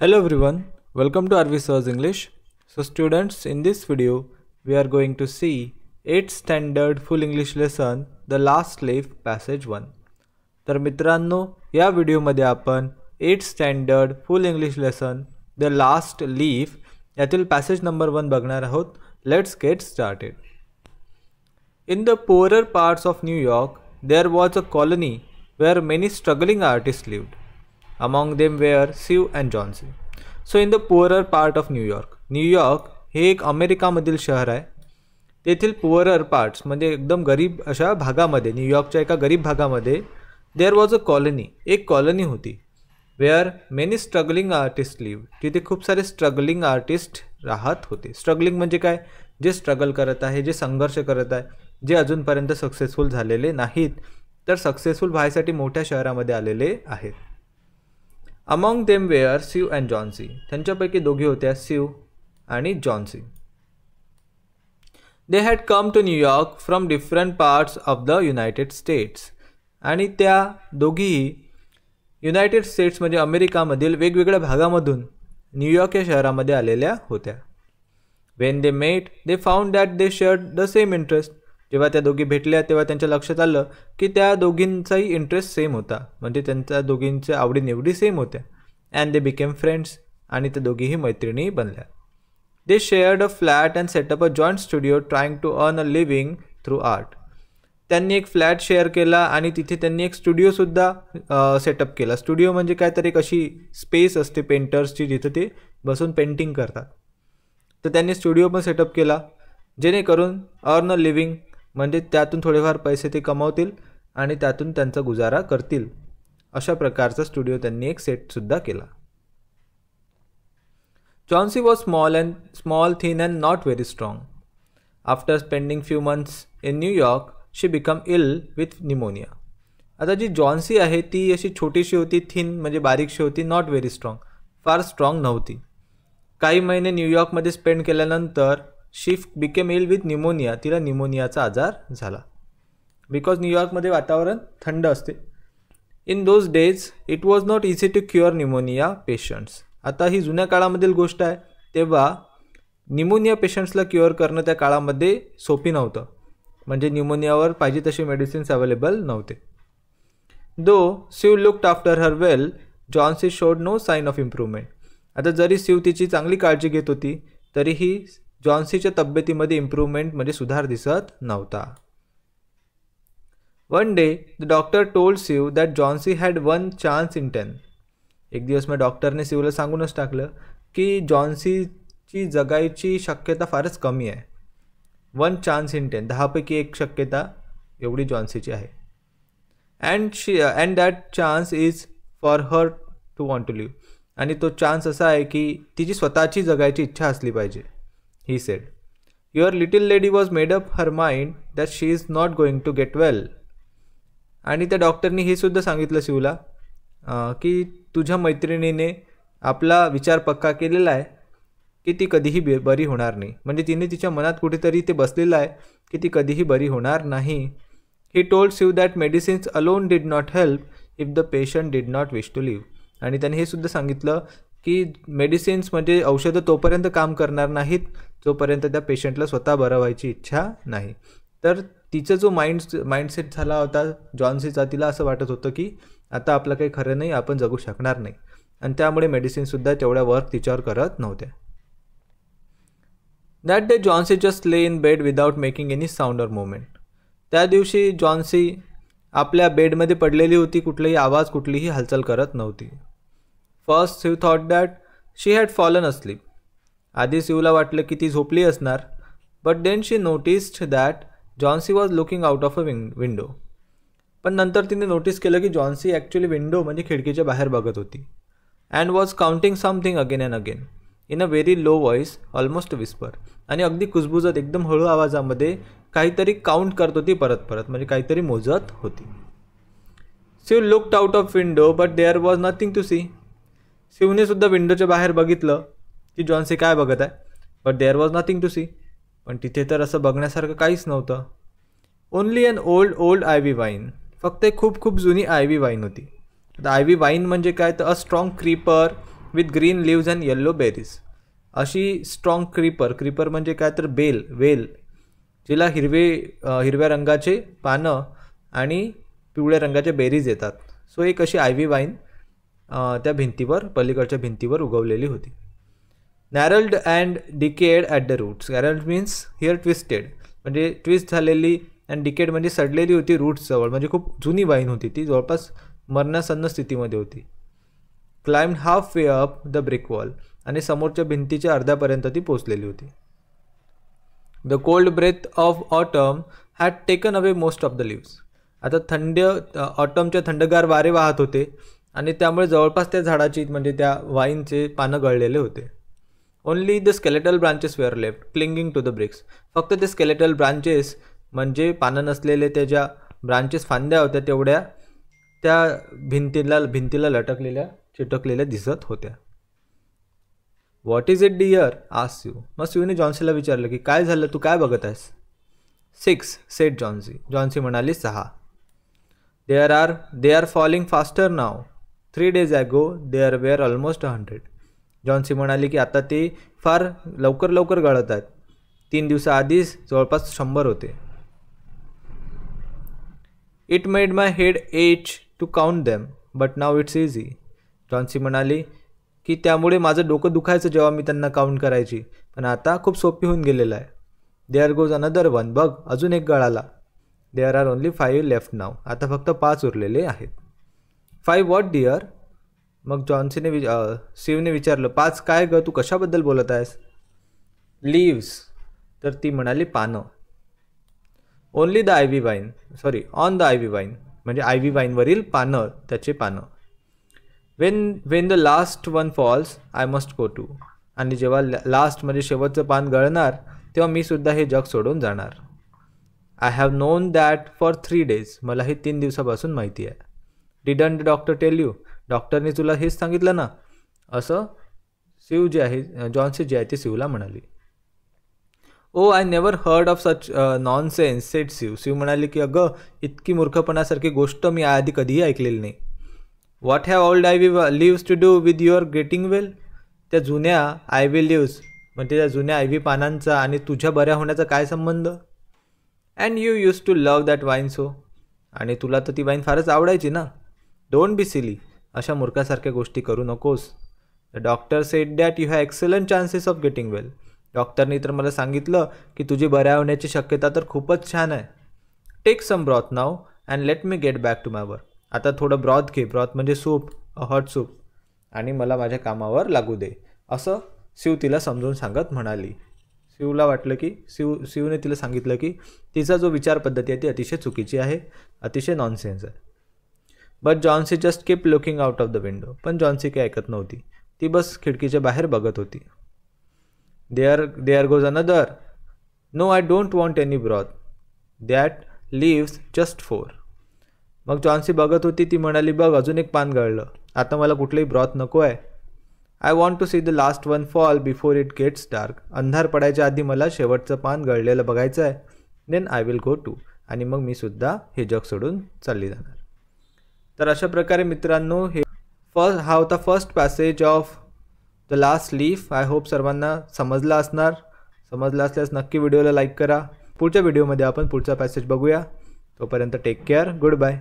Hello everyone, welcome to RV Sirs English. So students, in this video we are going to see 8th standard full English lesson The Last Leaf passage 1. तर मित्रांनो, या व्हिडिओमध्ये आपण 8th standard full English lesson The Last Leaf यातील passage number 1 बघणार आहोत. Let's get started. In the poorer parts of New York, there was a colony where many struggling artists lived. Among them were Sue and John C. So in the poorer part of New York. New York हे एक अमेरिकामधील शहर आहे. तेथील poorer parts म्हणजे एकदम गरीब अशा भागामध्ये, न्यूयॉर्कच्या एका गरीब भागामध्ये देअर वॉज अ कॉलनी, एक कॉलनी होती. Where many struggling artist live. तिथे खूप सारे स्ट्रगलिंग आर्टिस्ट राहत होते. स्ट्रगलिंग म्हणजे काय? जे स्ट्रगल करत आहे, जे संघर्ष करत आहे, जे अजूनपर्यंत सक्सेसफुल झालेले नाहीत, तर सक्सेसफुल व्हायसाठी मोठ्या शहरामध्ये आलेले आहेत. Among them were Sue and Johnsy. त्यांच्यापैकी दोघे होत्या स्यू आणि Johnsy. They had come to New York from different parts of the United States. आणि त्या दोघीही युनायटेड स्टेट्स म्हणजे अमेरिकामधील वेगवेगळ्या भागामधून न्यूयॉर्क या शहरामध्ये आलेल्या होत्या. When they met they found that they shared the same interest. जेव्हा त्या दोघी भेटल्या तेव्हा त्यांच्या लक्षात आलं की त्या दोघींचाही इंटरेस्ट सेम होता, म्हणजे त्यांच्या दोघींच्या आवडीनिवडी सेम होत्या. And they became friends. आणि त्या दोघीही मैत्रिणी बनल्या. They shared a flat and set up a joint studio trying to earn a living through art. त्यांनी एक फ्लॅट शेअर केला आणि तिथे त्यांनी एक स्टुडिओसुद्धा सेटअप केला. स्टुडिओ म्हणजे काय तर एक अशी स्पेस असते पेंटर्सची जिथे ते बसून पेंटिंग करतात. तर त्यांनी स्टुडिओ पण सेटअप केला जेणेकरून अर्न अ लिव्हिंग म्हणजे त्यातून थोडेफार पैसे ते कमावतील आणि त्यातून त्यांचा गुजारा करतील. अशा प्रकारचा स्टुडिओ त्यांनी एक सेटसुद्धा केला. Johnsy was small thin and not very strong. After spending few months in New York she become ill with pneumonia. आता जी जॉन्सी आहे ती अशी छोटीशी होती, थिन म्हणजे बारीकशी होती, नॉट व्हेरी स्ट्रॉंग, फार स्ट्रॉंग नव्हती. काही महिने न्यूयॉर्कमध्ये स्पेंड केल्यानंतर she became ill with pneumonia. तिला निमोनियाचा आजार झाला. बिकॉज न्यूयॉर्कमध्ये वातावरण थंड असते. In those days it was not easy to cure pneumonia patients. आता ही जुन्या काळामधील गोष्ट आहे. तेव्हा निमोनिया पेशंट्सला क्युअर करणं त्या काळामध्ये सोपी नव्हतं, म्हणजे न्यूमोनियावर पाहिजे तसे मेडिसिन्स अवेलेबल नव्हते. Though Sue looked after her well, Johnsy showed no sign of improvement. आता जरी स्यू तिची चांगली काळजी घेत होती तरीही जॉन्सीच्या तब्येतीमध्ये इम्प्रूव्हमेंट म्हणजे सुधार दिसत नव्हता. One day the doctor told Sue that Johnsy had 1 chance in 10. एक दिवस मग डॉक्टरने स्यूला सांगूनच टाकलं की जॉन्सीची जगायची शक्यता फारच कमी आहे. 1 चान्स इन 10, 10 पैकी 1 शक्यता एवढी जॉन्सीची आहे. And that chance is for her to want to live. आणि तो चान्स असा आहे की तिची स्वतःची जगायची इच्छा असली पाहिजे. He said, Your little lady was made up her mind that she is not going to get well. आणि त्या डॉक्टरनी हे सुद्धा सांगितलं शिवला की तुझ्या मैत्रिणीने आपला विचार पक्का केलेला आहे की ती कधीही बरी होणार नाही. म्हणजे तिने तिच्या मनात कुठेतरी ते बसलेलं आहे की ती कधीही बरी होणार नाही. He told Sue that medicines alone did not help if the patient did not wish to live. आणि त्याने हे सुद्धा सांगितलं की मेडिसिन्स म्हणजे औषधं तोपर्यंत काम करणार नाहीत जोपर्यंत त्या पेशंटला स्वतः बरं व्हायची इच्छा नाही. तर तिचा जो माइंडसेट झाला होता जॉन्सीचा, तिला असं वाटत होतं की आता आपलं काही खरं नाही, आपण जगू शकणार नाही. आणि त्यामुळे मेडिसिनसुद्धा तेवढ्या वर्क तिच्यावर करत नव्हत्या. दॅट डे जॉन्सी जस्ट ले in bed without making any sound or movement. त्या दिवशी जॉन्सी आपल्या बेडमध्ये पडलेली होती, कुठलाही आवाज, कुठलीही हालचाल करत नव्हती. First Sue thought that she had fallen asleep. आधी स्यूला वाटलं की ती झोपली असणार. But then she noticed that Johnsy was looking out of a window. पण नंतर तिने नोटीस केलं की जॉन्सी ॲक्च्युली विंडो म्हणजे खिडकीच्या बाहेर बघत होती. And was counting something again and again in a very low voice, almost whisper. आणि अगदी कुजबुजत एकदम हळू आवाजामध्ये काहीतरी काउंट करत होती, परत परत म्हणजे काहीतरी मोजत होती. Sue looked out of window but there was nothing to see. स्यूने सुद्धा विंडोच्या बाहेर बघितलं की जॉन्सी काय बघत आहे, but there was nothing to see. पण तिथे तर असं बघण्यासारखं काहीच नव्हतं. Only an old ivy vine. फक्त एक खूप जुनी आयव्ही वाईन होती. आता आयव्ही वाईन म्हणजे काय तर a strong creeper with green leaves and yellow berries. अशी स्ट्रॉंग क्रीपर म्हणजे काय तर वेल जिला हिरव्या रंगाचे पानं आणि पिवळ्या रंगाचे बेरीज येतात. सो एक अशी आयव्ही वाईन त्या भिंतीवर पलीकडच्या भिंतीवर उगवलेली होती. Gnarled and decayed at the roots. Gnarled means here twisted म्हणजे ट्विस्ट झालेली, अँड डिकेड म्हणजे सडलेली होती रूट्सजवळ, म्हणजे खूप जुनी वाईन होती ती, जवळपास मरणासन्न स्थितीमध्ये होती. Climbed half way up the brick wall. आणि समोरच्या भिंतीच्या अर्ध्यापर्यंत ती पोचलेली होती. The cold breath of autumn had taken away most of the leaves. आता ऑटमच्या थंडगार वारे वाहत होते आणि त्यामुळे जवळपास त्या झाडाची म्हणजे त्या वाईनचे पानं गळलेले होते. Only the skeletal branches were left clinging to the bricks. फक्त ते स्केलेटल ब्रांचेस म्हणजे पानं नसलेले त्या ज्या ब्रांचेस फांद्या होत्या तेवढ्या त्या भिंतीला चिटकलेल्या दिसत होत्या. What is it dear asked Sue. मग स्यूने जॉन्सीला विचारलं की काय झालं, तू काय बघत आहेस. 6 सेड जॉन्सी. जॉन्सी म्हणाली 6. They are falling faster now. 3 days ago there were almost 100. जॉन्सी म्हणाली की आता ते फार लवकर गळत आहेत. 3 दिवसाआधीच जवळपास 100 होते. It made my head H two count them but now it's easy. Johnsy म्हणाली की त्यामुळे माझं डोकं दुखायचं जेव्हा मी त्यांना काउंट करायची, पण आता खूप सोपी होऊन गेलेलं आहे. There goes another one. बघ अजून एक गळाला. There are only 5 left now. आता फक्त 5 उरलेले आहेत. 5 व्हॉट डिअर. मग स्यूने विचारलं 5 काय ग, तू कशाबद्दल बोलत आहेस. लीव्स. तर ती म्हणाली पानं. Only the ivy vine. On the ivy vine म्हणजे आयव्ही वाईनवरील पानं, त्याचे पानं. When the last one falls I must go too. आणि जेव्हा लास्ट म्हणजे शेवटचं पान गळणार तेव्हा मी सुद्धा हे जग सोडून जाणार. I have known that for 3 days. मला हे 3 दिवसापासून माहिती आहे. Didn't the doctor tell you. डॉक्टरने तुला हेच सांगितलं ना, असं स्यू जे आहे जॉन्सी जी आहे ती स्यूला म्हणाली. Oh I never heard of such nonsense said Sue. Sue म्हणाली की अगं इतकी मूर्खपणासारखी गोष्ट मी आधी कधीही ऐकलेली नाही. What have old ivy leaves to do with your getting well. त्या जुन्या आयव्ही लिव्स म्हणजे त्या जुन्या आयव्ही पानांचा आणि तुझ्या बऱ्या होण्याचा काय संबंध. And you used to love that vine so. आणि तुला तर ती वाईन फारच आवडायची ना. Don't be silly. अशा मूर्खासारख्या गोष्टी करू नकोस. The doctor said that you have excellent chances of getting well. डॉक्टरनी तर मला सांगितलं की तुझी बऱ्या होण्याची शक्यता तर खूपच छान आहे. Take some broth now and let me get back to my work. आता थोडं ब्रॉथ घे. ब्रॉथ म्हणजे सूप, हॉट सूप, आणि मला माझ्या कामावर लागू दे, असं स्यू तिला समजून सांगत म्हणाली. स्यूला वाटलं की स्यूने तिला सांगितलं की तिचा जो विचार पद्धती आहे ती अतिशय चुकीची आहे, अतिशय नॉनसेन्स आहे. But Johnsy just keep looking out of the window. पण जॉन्सी काही ऐकत नव्हती. ती बस खिडकीच्या बाहेर बघत होती. There goes another. No I don't want any broth. That leaves just 4. मग जॉन्सी बघत होती. ती म्हणाली बघ अजून एक पान गळलं. आता मला कुठलंही ब्रॉथ नको आहे. I want to see the last one fall before it gets dark. अंधार पडायच्या आधी मला शेवटचं पान गळलेलं बघायचं आहे. Then I will go too. आणि मग मी सुद्धा हे जग सोडून चालली जाणार. तर अशा प्रकारे मित्रांनो हा होता first passage of the last leaf. I hope सर्वांना समजला असल्यास नक्की व्हिडिओला लाईक करा. पुढच्या व्हिडिओमध्ये आपण पुढचा पॅसेज बघूया. तोपर्यंत टेक केअर. Good bye.